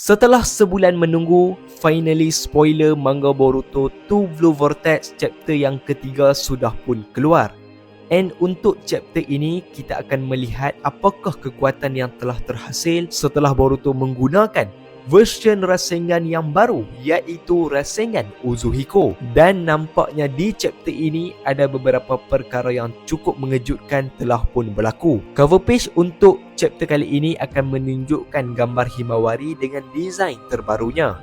Setelah sebulan menunggu, finally spoiler manga Boruto 2 Blue Vortex chapter yang ketiga sudah pun keluar. And untuk chapter ini, kita akan melihat apakah kekuatan yang telah terhasil setelah Boruto menggunakan version Rasengan yang baru, iaitu Rasengan Uzuhiko. Dan nampaknya di chapter ini ada beberapa perkara yang cukup mengejutkan telah pun berlaku. Cover page untuk chapter kali ini akan menunjukkan gambar Himawari dengan desain terbarunya.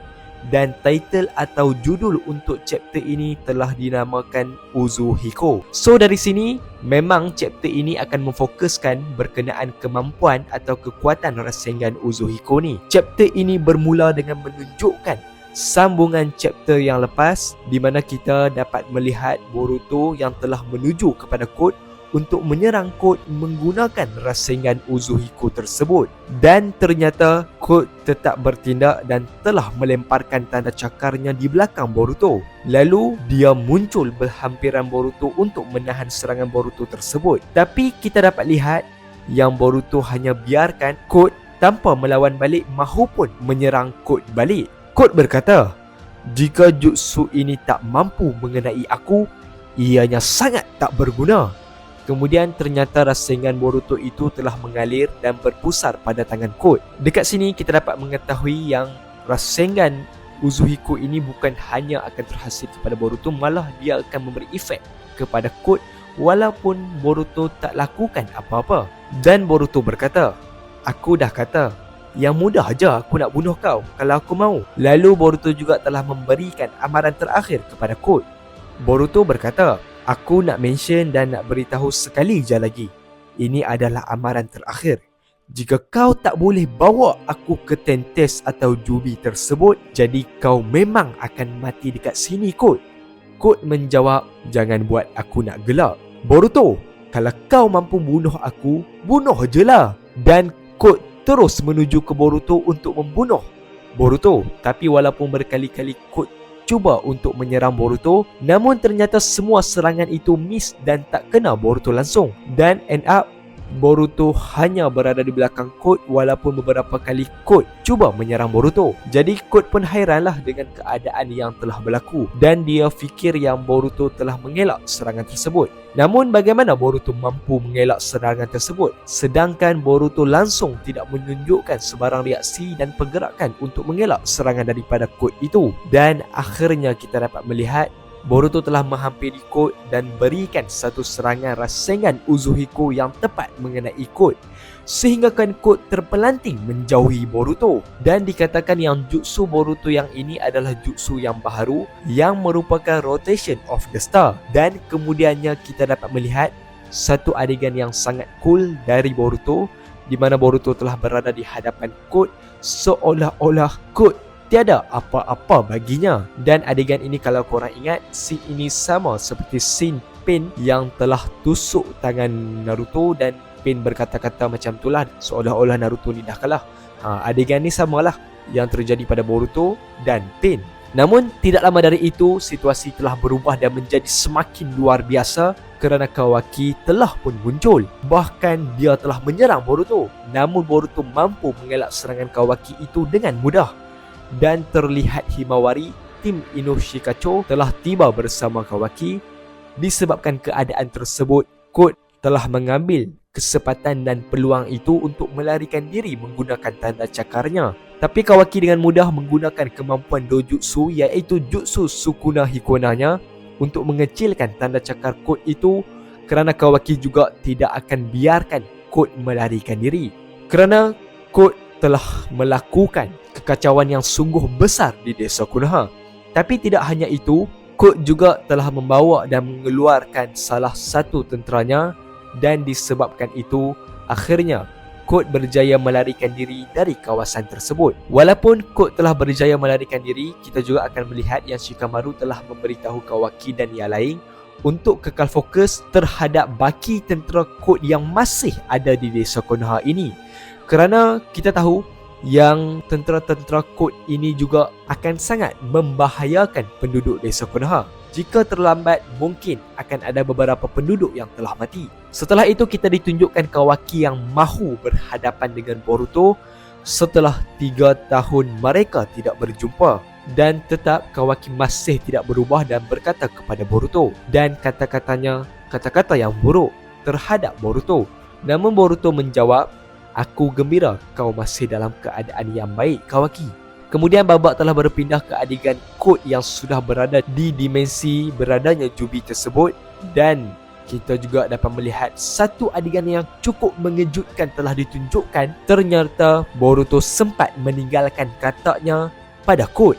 Dan title atau judul untuk chapter ini telah dinamakan Uzuhiko. So dari sini, memang chapter ini akan memfokuskan berkenaan kemampuan atau kekuatan Rasengan Uzuhiko ni. Chapter ini bermula dengan menunjukkan sambungan chapter yang lepas, di mana kita dapat melihat Boruto yang telah menuju kepada Code untuk menyerang Code menggunakan Rasengan Uzuhiko tersebut. Dan ternyata Code tetap bertindak dan telah melemparkan tanda cakarnya di belakang Boruto. Lalu dia muncul berhampiran Boruto untuk menahan serangan Boruto tersebut. Tapi kita dapat lihat yang Boruto hanya biarkan Code tanpa melawan balik mahupun menyerang Code balik. Code berkata, "Jika jutsu ini tak mampu mengenai aku, ianya sangat tak berguna." Kemudian ternyata Rasengan Boruto itu telah mengalir dan berpusar pada tangan Code. Dekat sini kita dapat mengetahui yang Rasengan Uzuhiko ini bukan hanya akan terhasil kepada Boruto, malah dia akan memberi efek kepada Code walaupun Boruto tak lakukan apa-apa. Dan Boruto berkata, "Aku dah kata, yang mudah aja aku nak bunuh kau kalau aku mau." Lalu Boruto juga telah memberikan amaran terakhir kepada Code. Boruto berkata, "Aku nak mention dan nak beritahu sekali je lagi. Ini adalah amaran terakhir. Jika kau tak boleh bawa aku ke Tentes atau Jubi tersebut, jadi kau memang akan mati dekat sini, Code." Code menjawab, "Jangan buat aku nak gelak. Boruto, kalau kau mampu bunuh aku, bunuh je lah." Dan Code terus menuju ke Boruto untuk membunuh Boruto. Tapi walaupun berkali-kali Code cuba untuk menyerang Boruto, namun ternyata semua serangan itu miss dan tak kena Boruto langsung. Dan end up Boruto hanya berada di belakang Code walaupun beberapa kali Code cuba menyerang Boruto. Jadi Code pun hairanlah dengan keadaan yang telah berlaku dan dia fikir yang Boruto telah mengelak serangan tersebut. Namun bagaimana Boruto mampu mengelak serangan tersebut sedangkan Boruto langsung tidak menunjukkan sebarang reaksi dan pergerakan untuk mengelak serangan daripada Code itu. Dan akhirnya kita dapat melihat Boruto telah menghampiri Code dan berikan satu serangan Rasengan Uzuhiko yang tepat mengenai Code, sehinggakan Code terpelanting menjauhi Boruto. Dan dikatakan yang jutsu Boruto yang ini adalah jutsu yang baharu yang merupakan Rotation of the Star. Dan kemudiannya kita dapat melihat satu adegan yang sangat cool dari Boruto, di mana Boruto telah berada di hadapan Code seolah-olah Code tiada apa-apa baginya. Dan adegan ini kalau korang ingat, scene ini sama seperti scene Pain yang telah tusuk tangan Naruto dan Pain berkata-kata macam itulah, seolah-olah Naruto ni dah kalah. Adegan ni samalah yang terjadi pada Boruto dan Pain. Namun tidak lama dari itu, situasi telah berubah dan menjadi semakin luar biasa kerana Kawaki telah pun muncul. Bahkan dia telah menyerang Boruto, namun Boruto mampu mengelak serangan Kawaki itu dengan mudah. Dan terlihat Himawari, tim Inoshikacho telah tiba bersama Kawaki. Disebabkan keadaan tersebut, Code telah mengambil kesempatan dan peluang itu untuk melarikan diri menggunakan tanda cakarnya. Tapi Kawaki dengan mudah menggunakan kemampuan dojutsu, iaitu jutsu Sukuna Hikonanya, untuk mengecilkan tanda cakar Code itu, kerana Kawaki juga tidak akan biarkan Code melarikan diri. Kerana Code telah melakukan kekacauan yang sungguh besar di desa Konoha. Tapi tidak hanya itu, Code juga telah membawa dan mengeluarkan salah satu tenteranya, dan disebabkan itu akhirnya Code berjaya melarikan diri dari kawasan tersebut. Walaupun Code telah berjaya melarikan diri, kita juga akan melihat yang Shikamaru telah memberitahu Kawaki dan yang lain untuk kekal fokus terhadap baki tentera Code yang masih ada di desa Konoha ini. Kerana kita tahu yang tentera-tentera Code ini juga akan sangat membahayakan penduduk desa Konoha. Jika terlambat, mungkin akan ada beberapa penduduk yang telah mati. Setelah itu kita ditunjukkan Kawaki yang mahu berhadapan dengan Boruto. setelah 3 tahun mereka tidak berjumpa. Dan tetap Kawaki masih tidak berubah dan berkata kepada Boruto, dan kata-katanya kata-kata yang buruk terhadap Boruto. Namun Boruto menjawab, "Aku gembira kau masih dalam keadaan yang baik, Kawaki." Kemudian babak telah berpindah ke adegan kod yang sudah berada di dimensi beradanya Jubi tersebut, dan kita juga dapat melihat satu adegan yang cukup mengejutkan telah ditunjukkan. Ternyata Boruto sempat meninggalkan kataknya pada kod.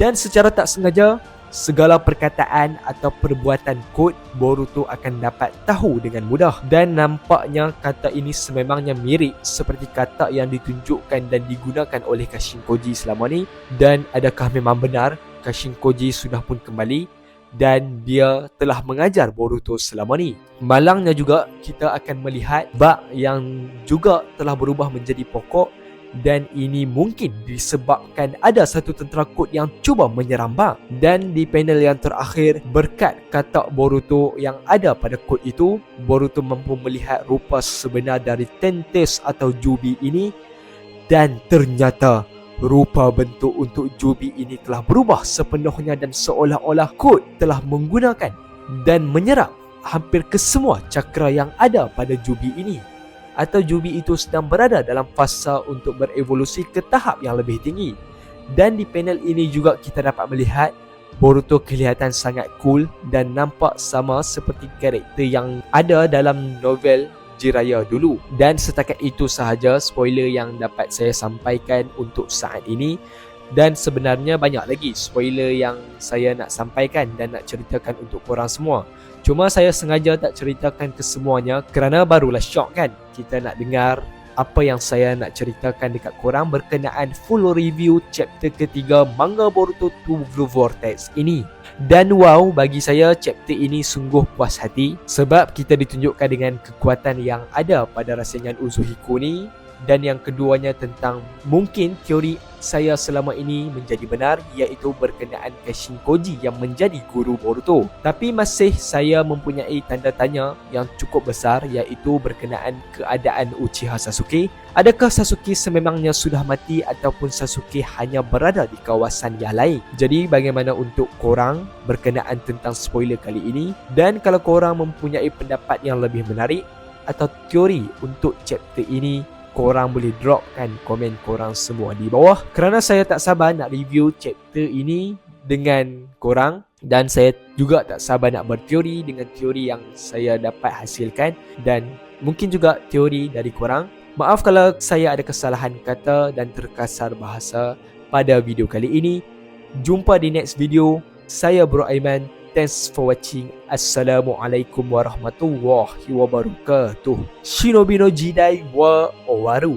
Dan secara tak sengaja, segala perkataan atau perbuatan kod Boruto akan dapat tahu dengan mudah. Dan nampaknya kata ini sememangnya mirip seperti kata yang ditunjukkan dan digunakan oleh Kashin Koji selama ni. Dan adakah memang benar Kashin Koji sudah pun kembali dan dia telah mengajar Boruto selama ni? Malangnya juga kita akan melihat bak yang juga telah berubah menjadi pokok, dan ini mungkin disebabkan ada satu tentera kod yang cuba menyerang bak. Dan di panel yang terakhir, berkat kata Boruto yang ada pada kod itu, Boruto mampu melihat rupa sebenar dari Tentis atau Jubi ini, dan ternyata rupa bentuk untuk Jubi ini telah berubah sepenuhnya dan seolah-olah kod telah menggunakan dan menyerap hampir ke semua cakra yang ada pada Jubi ini. Atau Jubi itu sedang berada dalam fasa untuk berevolusi ke tahap yang lebih tinggi. Dan di panel ini juga kita dapat melihat Boruto kelihatan sangat cool dan nampak sama seperti karakter yang ada dalam novel Jiraiya dulu. Dan setakat itu sahaja spoiler yang dapat saya sampaikan untuk saat ini. Dan sebenarnya banyak lagi spoiler yang saya nak sampaikan dan nak ceritakan untuk korang semua. Cuma saya sengaja tak ceritakan kesemuanya kerana barulah syok kan kita nak dengar apa yang saya nak ceritakan dekat korang berkenaan full review chapter ketiga manga Boruto 2 Blue Vortex ini. Dan wow, bagi saya chapter ini sungguh puas hati sebab kita ditunjukkan dengan kekuatan yang ada pada Rasengan Uzuhiko ni. Dan yang keduanya tentang mungkin teori saya selama ini menjadi benar, iaitu berkenaan Kashin Koji yang menjadi guru Boruto. Tapi masih saya mempunyai tanda tanya yang cukup besar, iaitu berkenaan keadaan Uchiha Sasuke. Adakah Sasuke sememangnya sudah mati ataupun Sasuke hanya berada di kawasan yang lain? Jadi bagaimana untuk korang berkenaan tentang spoiler kali ini? Dan kalau korang mempunyai pendapat yang lebih menarik atau teori untuk chapter ini, korang boleh dropkan komen korang semua di bawah, kerana saya tak sabar nak review chapter ini dengan korang. Dan saya juga tak sabar nak berteori dengan teori yang saya dapat hasilkan, dan mungkin juga teori dari korang. Maaf kalau saya ada kesalahan kata dan terkasar bahasa pada video kali ini. Jumpa di next video. Saya Bro Aiman. Thanks for watching. Assalamualaikum warahmatullahi wabarakatuh. Shinobi no Jidai wa Owaru.